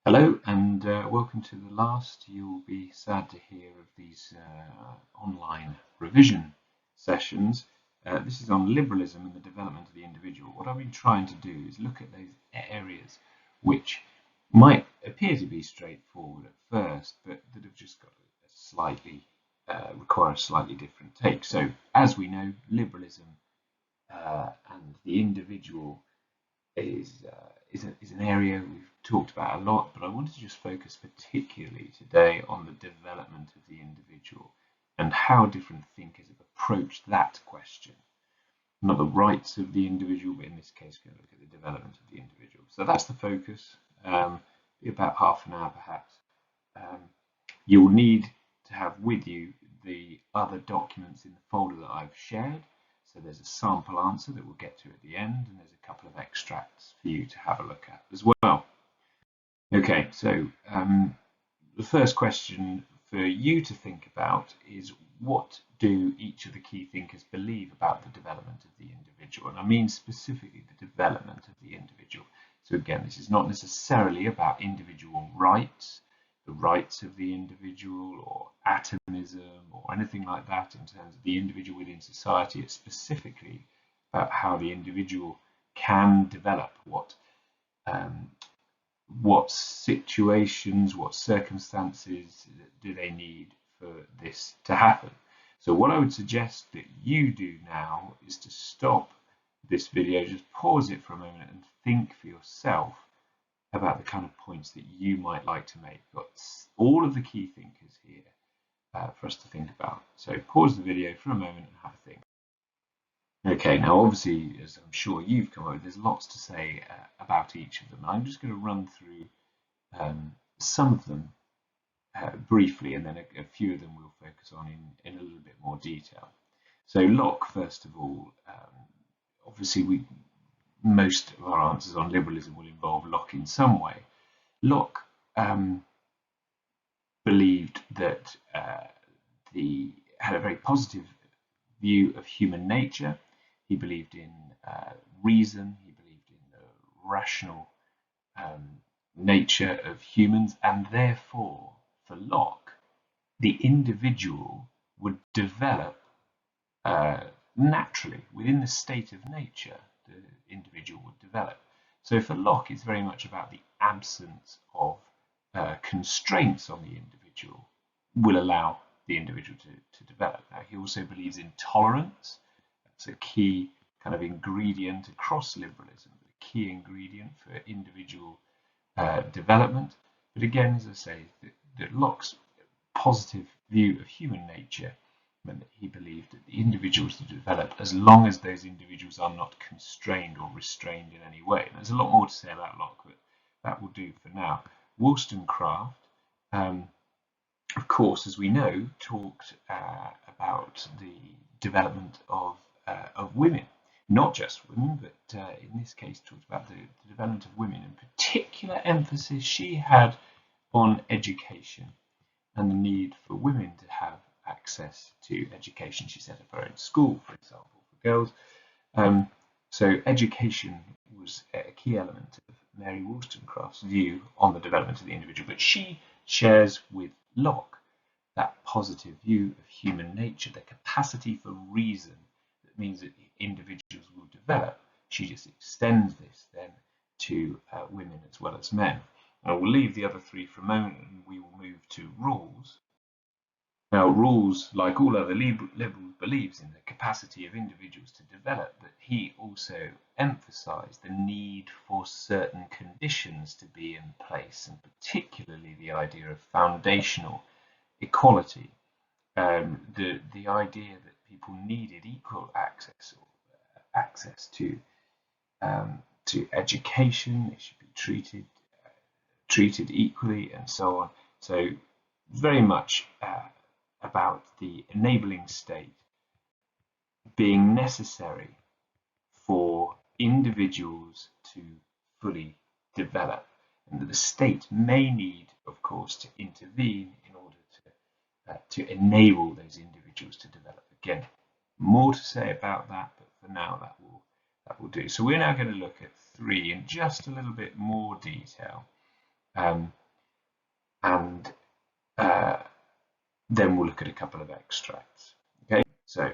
Hello and welcome to the last. You'll be sad to hear of these online revision sessions. This is on liberalism and the development of the individual. What I've been trying to do is look at those areas which might appear to be straightforward at first, but that have just got a slightly require a slightly different take. So, as we know, liberalism and the individual is an area we've talked about a lot, but I wanted to just focus particularly today on the development of the individual and how different thinkers have approached that question. Not the rights of the individual, but in this case, we're going to look at the development of the individual. So that's the focus. Be about half an hour perhaps. You'll need to have with you the other documents in the folder that I've shared. So there's a sample answer that we'll get to at the end, and there's a couple of extracts for you to have a look at as well. Okay, so the first question for you to think about is, what do each of the key thinkers believe about the development of the individual? And I mean specifically the development of the individual. So again, this is not necessarily about individual rights, the rights of the individual, or atomism, or anything like that in terms of the individual within society. It's specifically about how the individual can develop, what situations, what circumstances do they need for this to happen. So what I would suggest that you do now is to stop this video, just pause it for a moment and think for yourself about the kind of points that you might like to make. Got all of the key thinkers here for us to think about. So pause the video for a moment and have a think. Okay, now obviously, as I'm sure you've come up with, there's lots to say about each of them. I'm just going to run through some of them briefly, and then a few of them we'll focus on in a little bit more detail. So Locke, first of all, obviously most of our answers on liberalism will involve Locke in some way. Locke believed that had a very positive view of human nature. He believed in reason. He believed in the rational nature of humans, and therefore, for Locke, the individual would develop naturally within the state of nature. The individual would develop. So for Locke, it's very much about the absence of constraints on the individual will allow the individual to develop. Now, he also believes in tolerance. That's a key kind of ingredient across liberalism, a key ingredient for individual development. But again, as I say, that Locke's positive view of human nature meant that he believed that the individuals to develop as long as those individuals are not constrained or restrained in any way. And there's a lot more to say about Locke, but that will do for now. Wollstonecraft, of course, as we know, talked about the development of women, not just women, but in this case talked about the development of women, and particular emphasis she had on education and the need for women to have access to education. She set up her own school, for example, for girls. So education was a key element of Mary Wollstonecraft's view on the development of the individual, but she shares with Locke that positive view of human nature, the capacity for reason that means that individuals will develop. She just extends this then to women as well as men. And we'll leave the other three for a moment and we will move to Rawls. Now, Rawls, like all other liberals, believes in the capacity of individuals to develop, but he also emphasised the need for certain conditions to be in place, and particularly the idea of foundational equality, the idea that people needed equal access to education. They should be treated equally, and so on. So very much about the enabling state being necessary for individuals to fully develop, and that the state may need, of course, to intervene in order to enable those individuals to develop. Again, more to say about that, but for now that will do. So we're now going to look at three in just a little bit more detail. Um, and then we'll look at a couple of extracts. Okay, so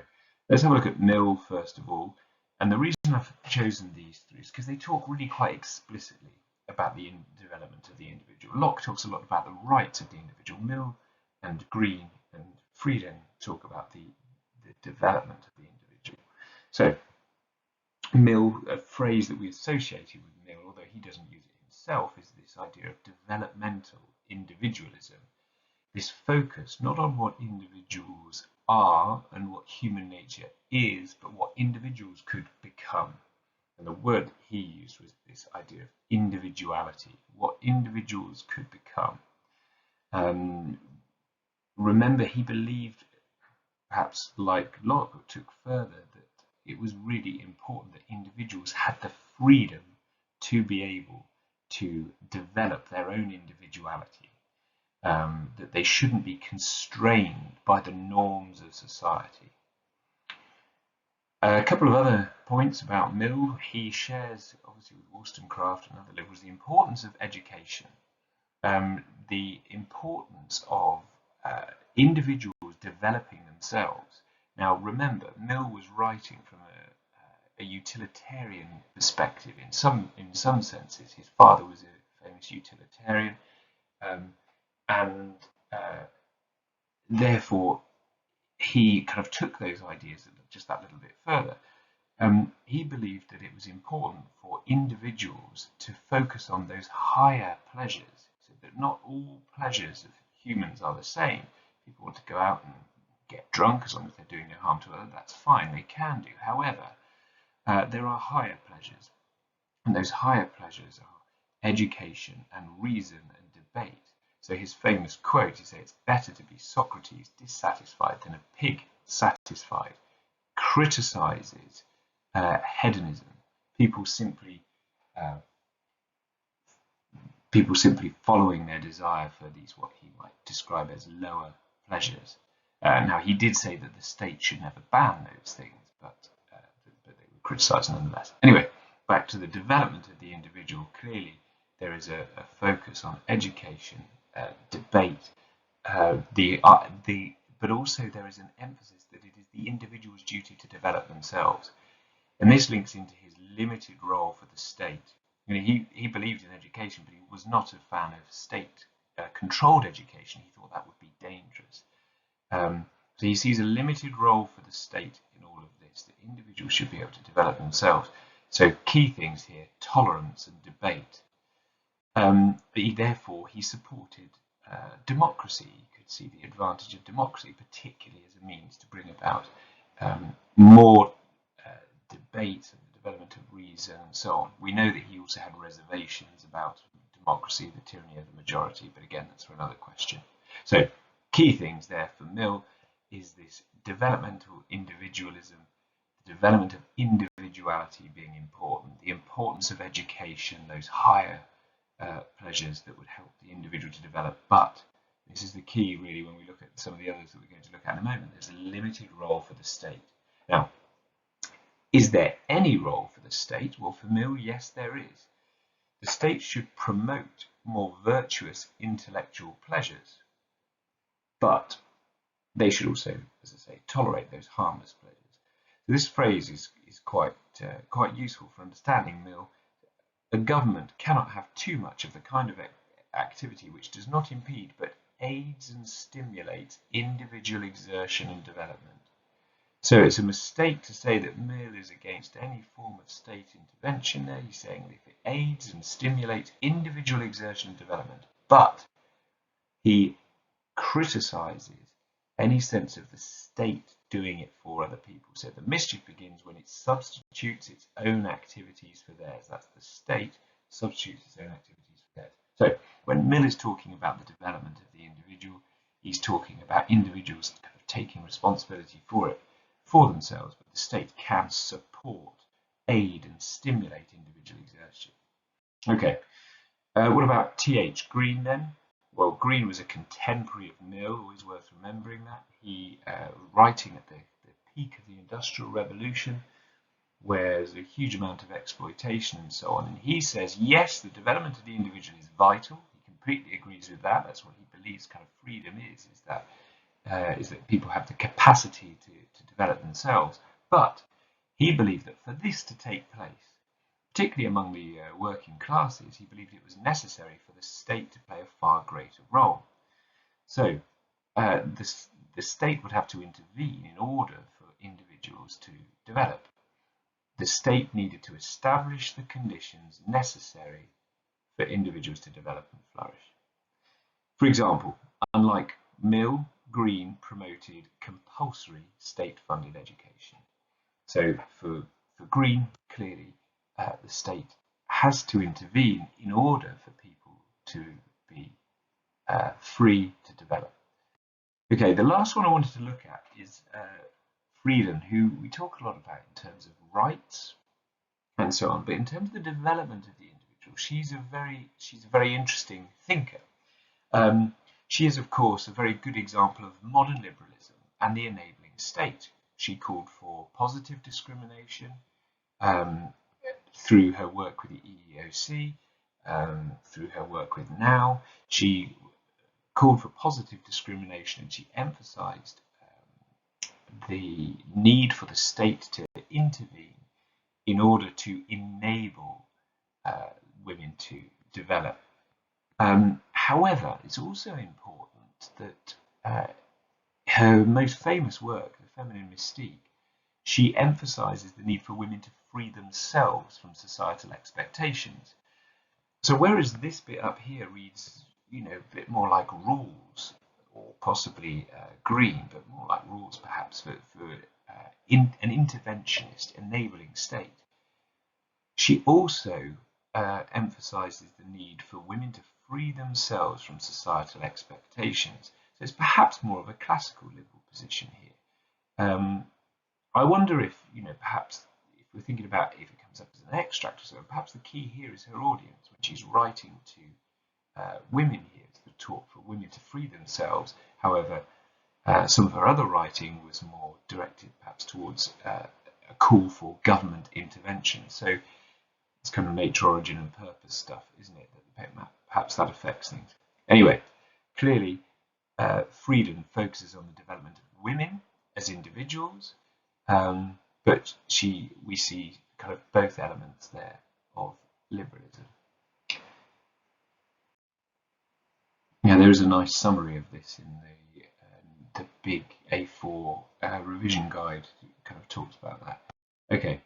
let's have a look at Mill first of all. And the reason I've chosen these three is because they talk really quite explicitly about the development of the individual. Locke talks a lot about the rights of the individual. Mill and Green and Frieden talk about the development of the individual. So Mill, a phrase that we associated with Mill, although he doesn't use it himself, is this idea of developmental individualism. This focus not on what individuals are and what human nature is, but what individuals could become. And the word that he used was this idea of individuality, what individuals could become. Remember, he believed, perhaps like Locke, took further, that it was really important that individuals had the freedom to be able to develop their own individuality. That they shouldn't be constrained by the norms of society. A couple of other points about Mill. He shares, obviously with Wollstonecraft and other liberals, the importance of education, the importance of individuals developing themselves. Now remember, Mill was writing from a utilitarian perspective in some senses. His father was a famous utilitarian, and therefore he kind of took those ideas just that little bit further. He believed that it was important for individuals to focus on those higher pleasures, so that not all pleasures of humans are the same. People want to go out and get drunk, as long as they're doing no harm to others, that's fine, they can do. However, there are higher pleasures, and those higher pleasures are education and reason and debate. So his famous quote, he says, "It's better to be Socrates dissatisfied than a pig satisfied." Criticizes hedonism, people simply following their desire for these, what he might describe as lower pleasures. Now, he did say that the state should never ban those things, but they were criticized nonetheless. Anyway, back to the development of the individual. Clearly, there is a focus on education, debate, but also there is an emphasis that it is the individual's duty to develop themselves. And this links into his limited role for the state. He believed in education, but he was not a fan of state-controlled education. He thought that would be dangerous. So he sees a limited role for the state in all of this, that individuals should be able to develop themselves. So key things here, tolerance and debate. Therefore, he supported democracy. You could see the advantage of democracy, particularly as a means to bring about more debate and the development of reason and so on. We know that he also had reservations about democracy, the tyranny of the majority, but again, that's for another question. So key things there for Mill is this developmental individualism, the development of individuality being important, the importance of education, those higher pleasures that would help the individual to develop. But this is the key, really, when we look at some of the others that we're going to look at in a moment. There's a limited role for the state. Now, is there any role for the state? Well, for Mill, yes, there is. The state should promote more virtuous intellectual pleasures, but they should also, as I say, tolerate those harmless pleasures. So this phrase is quite useful for understanding Mill. A government cannot have too much of the kind of activity which does not impede but aids and stimulates individual exertion and development. So it's a mistake to say that Mill is against any form of state intervention there. He's saying that if it aids and stimulates individual exertion and development, but he criticizes any sense of the state doing it for other people. So the mischief begins when it substitutes its own activities for theirs. That's the state substitutes its own activities for theirs. So when Mill is talking about the development of the individual, he's talking about individuals kind of taking responsibility for it, for themselves, but the state can support, aid and stimulate individual exertion. Okay, what about T.H. Green then? Well, Green was a contemporary of Mill, always worth remembering that. He writing at the peak of the Industrial Revolution, where there's a huge amount of exploitation and so on. And he says, yes, the development of the individual is vital. He can completely agrees with that. That's what he believes kind of freedom is that people have the capacity to develop themselves. But he believed that for this to take place, particularly among the working classes, he believed it was necessary for the state to play a far greater role. So the state would have to intervene in order for individuals to develop. The state needed to establish the conditions necessary for individuals to develop and flourish. For example, unlike Mill, Green promoted compulsory state-funded education. So for Green, clearly, the state has to intervene in order for people to be free to develop. Okay, the last one I wanted to look at is Friedan, who we talk a lot about in terms of rights and so on, but in terms of the development of the individual, she's a very interesting thinker. She is, of course, a very good example of modern liberalism and the enabling state. She called for positive discrimination through her work with the EEOC, through her work with NOW. She called for positive discrimination, and she emphasized the need for the state to intervene in order to enable women to develop. However, it's also important that her most famous work, The Feminine Mystique, she emphasizes the need for women to free themselves from societal expectations. So whereas this bit up here reads, a bit more like rules, or possibly Green, but more like rules perhaps for an interventionist, enabling state, she also emphasizes the need for women to free themselves from societal expectations. So it's perhaps more of a classical liberal position here. I wonder if, perhaps if we're thinking about if it comes up as an extract or so, perhaps the key here is her audience when she's writing to women here, to the talk for women to free themselves. However, some of her other writing was more directed perhaps towards a call for government intervention. So it's kind of nature, origin and purpose stuff, isn't it? That perhaps that affects things. Anyway, clearly Friedan focuses on the development of women as individuals, but we see kind of both elements there of liberalism. Now there is a nice summary of this in the big A4 revision guide. It kind of talks about that. Okay,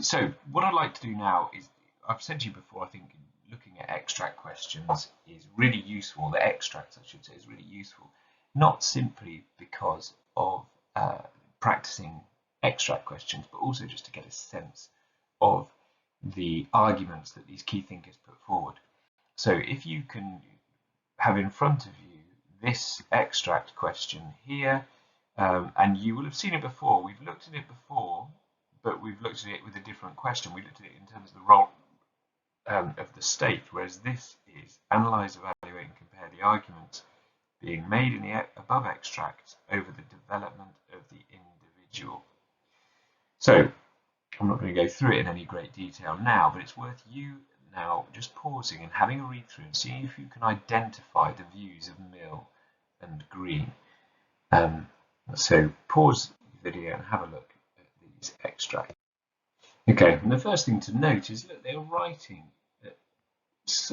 so what I'd like to do now is, I've said to you before, I think looking at extract questions is really useful. The extracts, I should say, is really useful, not simply because of practicing extract questions, but also just to get a sense of the arguments that these key thinkers put forward. So if you can have in front of you this extract question here, and you will have seen it before. We've looked at it before, but we've looked at it with a different question. We looked at it in terms of the role of the state, whereas this is analyse, evaluate and compare the arguments being made in the above extracts over the development of the individual. So I'm not going to go through it in any great detail now, but it's worth you now just pausing and having a read through and seeing if you can identify the views of Mill and Green. So pause the video and have a look at these extracts. Okay, and the first thing to note is that they're writing at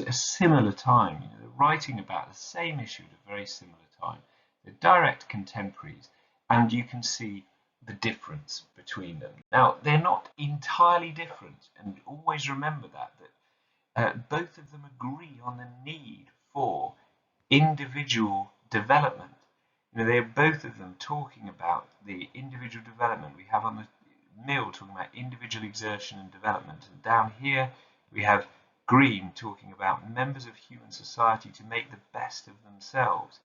a similar time. They're writing about the same issue at a very similar time. They're direct contemporaries, and you can see the difference between them. Now, they're not entirely different, and always remember that both of them agree on the need for individual development. They're both of them talking about the individual development. We have on the Mill talking about individual exertion and development, and down here we have Green talking about members of human society to make the best of themselves.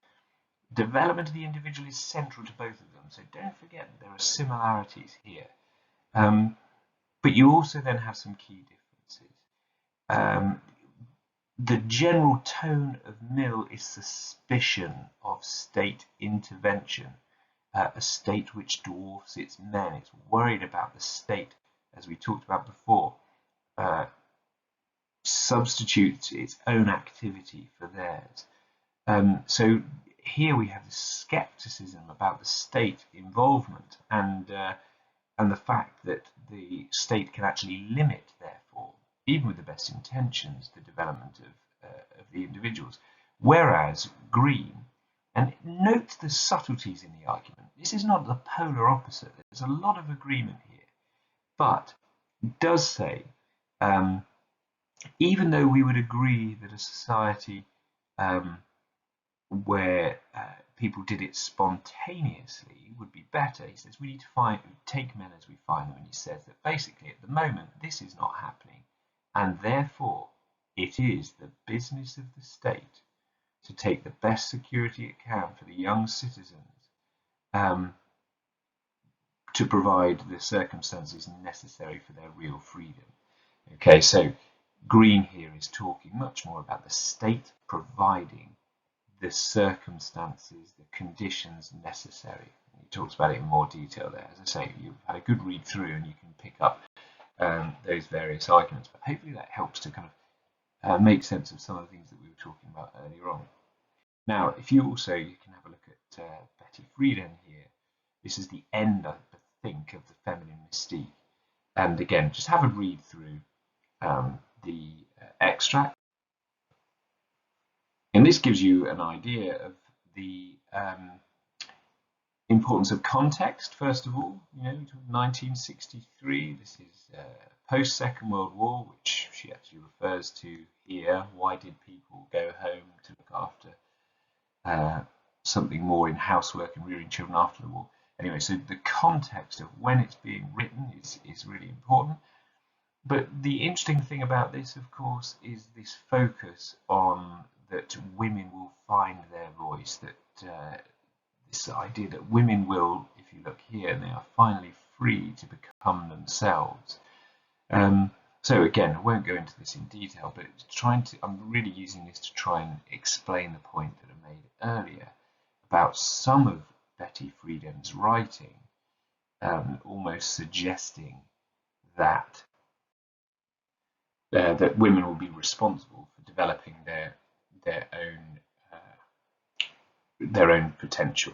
Development of the individual is central to both of them, so don't forget that there are similarities here. But you also then have some key differences. The general tone of Mill is suspicion of state intervention, a state which dwarfs its men. It's worried about the state, as we talked about before, substitutes its own activity for theirs. So here we have this skepticism about the state involvement and the fact that the state can actually limit, therefore, even with the best intentions, the development of the individuals. Whereas Green, and note the subtleties in the argument, this is not the polar opposite. There's a lot of agreement here, but it does say, even though we would agree that a society where people did it spontaneously would be better, he says we need to take men as we find them, and he says that basically at the moment this is not happening, and therefore it is the business of the state to take the best security it can for the young citizens, to provide the circumstances necessary for their real freedom. Okay, so Green here is talking much more about the state providing the circumstances, the conditions necessary. He talks about it in more detail there. As I say, you've had a good read through and you can pick up those various arguments, but hopefully that helps to kind of make sense of some of the things that we were talking about earlier on. Now, if you can have a look at Betty Friedan here. This is the end, I think, of the feminine mystique. And again, just have a read through the extract. And this gives you an idea of the importance of context, first of all. 1963, this is post-Second World War, which she actually refers to here. Why did people go home to look after something more in housework and rearing children after the war? Anyway, so the context of when it's being written is really important. But the interesting thing about this, of course, is this focus on that women will find their voice, that this idea that women will, if you look here, they are finally free to become themselves. So again, I won't go into this in detail, but I'm really using this to try and explain the point that I made earlier about some of Betty Friedan's writing, almost suggesting that that women will be responsible for developing their own potential.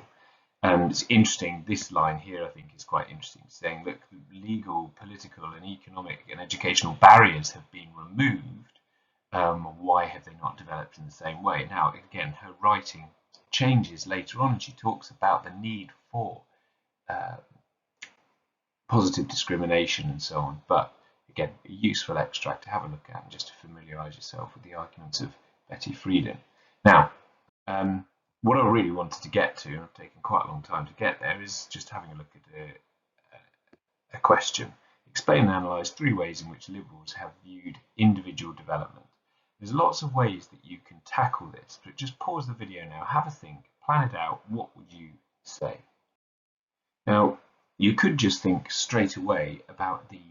It's interesting, this line here I think is quite interesting, saying that legal, political and economic and educational barriers have been removed. Why have they not developed in the same way? Now, again, her writing changes later on and she talks about the need for positive discrimination and so on. But again, a useful extract to have a look at and just to familiarise yourself with the arguments of Betty Friedan. Now, what I really wanted to get to, and I've taken quite a long time to get there, is just having a look at a question. Explain and analyse 3 ways in which liberals have viewed individual development. There's lots of ways that you can tackle this, but just pause the video now, have a think, plan it out. What would you say? Now, you could just think straight away about the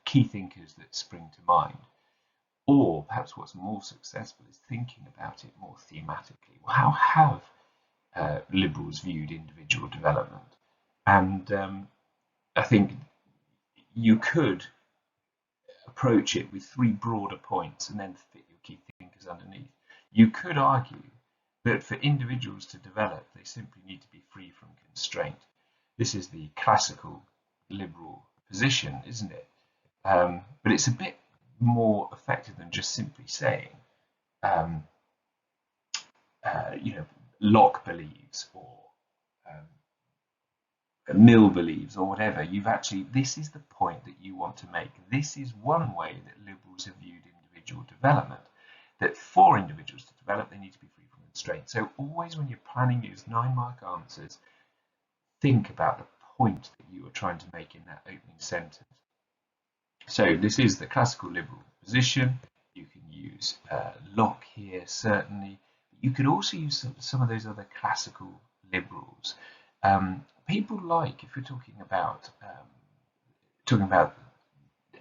key thinkers that spring to mind. Or perhaps what's more successful is thinking about it more thematically. Well, how have liberals viewed individual development? And I think you could approach it with 3 broader points and then fit your key thinkers underneath. You could argue that for individuals to develop, they simply need to be free from constraint. This is the classical liberal position, isn't it? But it's a bit more effective than just simply saying, Locke believes or Mill believes or whatever. This is the point that you want to make. This is one way that liberals have viewed individual development, that for individuals to develop, they need to be free from constraint. So always when you're planning these 9-mark answers, think about the point that you are trying to make in that opening sentence. So this is the classical liberal position. You can use Locke here, certainly. You could also use some of those other classical liberals. People like, if we're talking about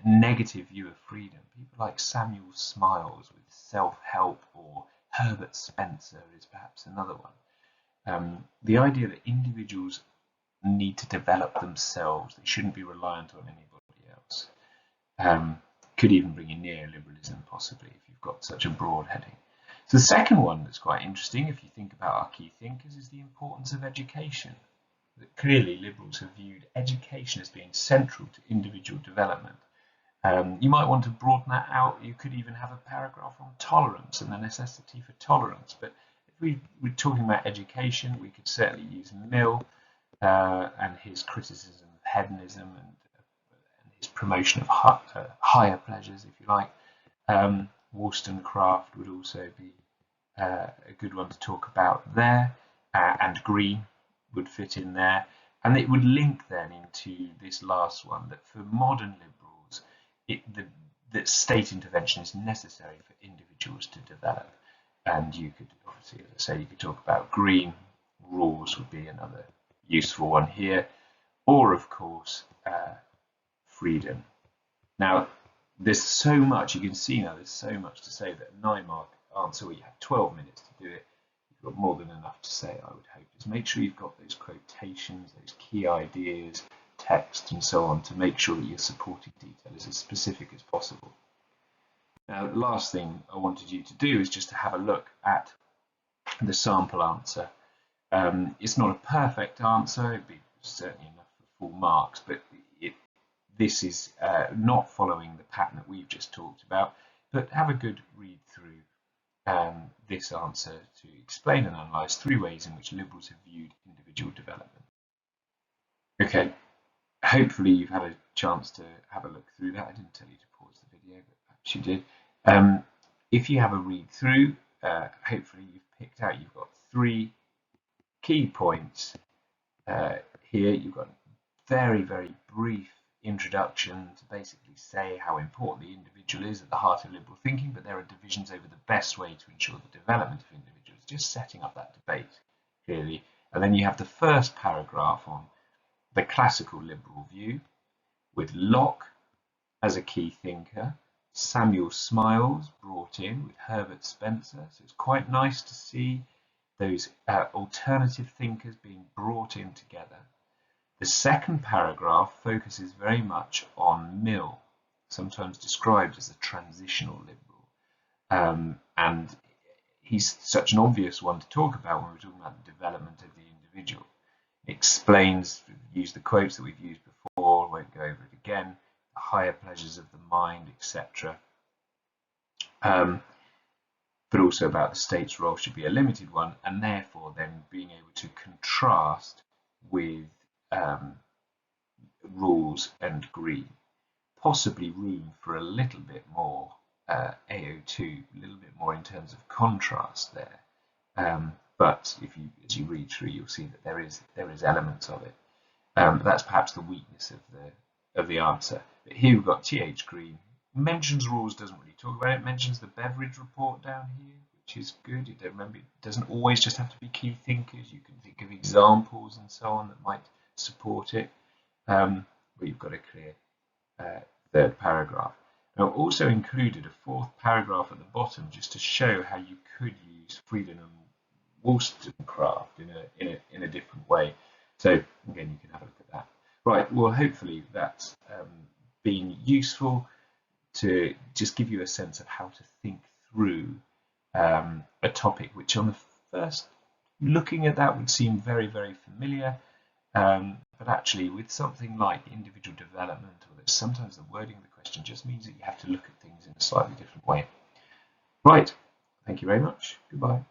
negative view of freedom, people like Samuel Smiles with self-help, or Herbert Spencer is perhaps another one. The idea that individuals need to develop themselves, they shouldn't be reliant on anybody else. Could even bring in neoliberalism, possibly, if you've got such a broad heading. So the second one that's quite interesting, if you think about our key thinkers, is the importance of education. That clearly liberals have viewed education as being central to individual development. You might want to broaden that out. You could even have a paragraph on tolerance and the necessity for tolerance. But if we're talking about education, we could certainly use Mill and his criticism of hedonism and his promotion of higher pleasures, if you like. Wollstonecraft would also be a good one to talk about there, and Green would fit in there. And it would link then into this last one, that for modern liberals, that state intervention is necessary for individuals to develop. And you could, obviously, as I say, you could talk about Green. Rawls would be another useful one here. Or, of course, freedom. Now, there's so much, you can see now, there's so much to say that a 9-mark answer, where you have 12 minutes to do it, you've got more than enough to say, I would hope. Just make sure you've got those quotations, those key ideas, text, and so on, to make sure that your supporting detail is as specific as possible. Now, the last thing I wanted you to do is just to have a look at the sample answer. It's not a perfect answer, it'd be certainly enough for full marks, but this is not following the pattern that we've just talked about, but have a good read through this answer to explain and analyse 3 ways in which liberals have viewed individual development. Okay, hopefully you've had a chance to have a look through that. I didn't tell you to pause the video, but perhaps you did. If you have a read through, hopefully you've picked out, you've got 3 key points here. You've got a very, very brief introduction to basically say how important the individual is at the heart of liberal thinking, but there are divisions over the best way to ensure the development of individuals, just setting up that debate clearly. And then you have the first paragraph on the classical liberal view, with Locke as a key thinker, Samuel Smiles brought in with Herbert Spencer. So it's quite nice to see those alternative thinkers being brought in together. The second paragraph focuses very much on Mill, sometimes described as a transitional liberal. And he's such an obvious one to talk about when we're talking about the development of the individual. It explains, use the quotes that we've used before, won't go over it again, the higher pleasures of the mind, etc. But also about the state's role should be a limited one, and therefore then being able to contrast with Rawls and Green, possibly room for a little bit more AO2, a little bit more in terms of contrast there. But if you, as you read through, you'll see that there is elements of it. That's perhaps the weakness of the answer. But here we've got T.H. Green mentions Rawls, doesn't really talk about it. Mentions the Beveridge report down here, which is good. Remember, it doesn't always just have to be key thinkers. You can think of examples and so on that might support it. But you've got a clear third paragraph. Now, also included a 4th paragraph at the bottom, just to show how you could use Frieden and Wollstonecraft in a different way. So again, you can have a look at that. Right. Well, hopefully that's been useful to just give you a sense of how to think through a topic which, on the first looking at that, would seem very, very familiar. But actually, with something like individual development, or that sometimes the wording of the question just means that you have to look at things in a slightly different way. Right. Thank you very much. Goodbye.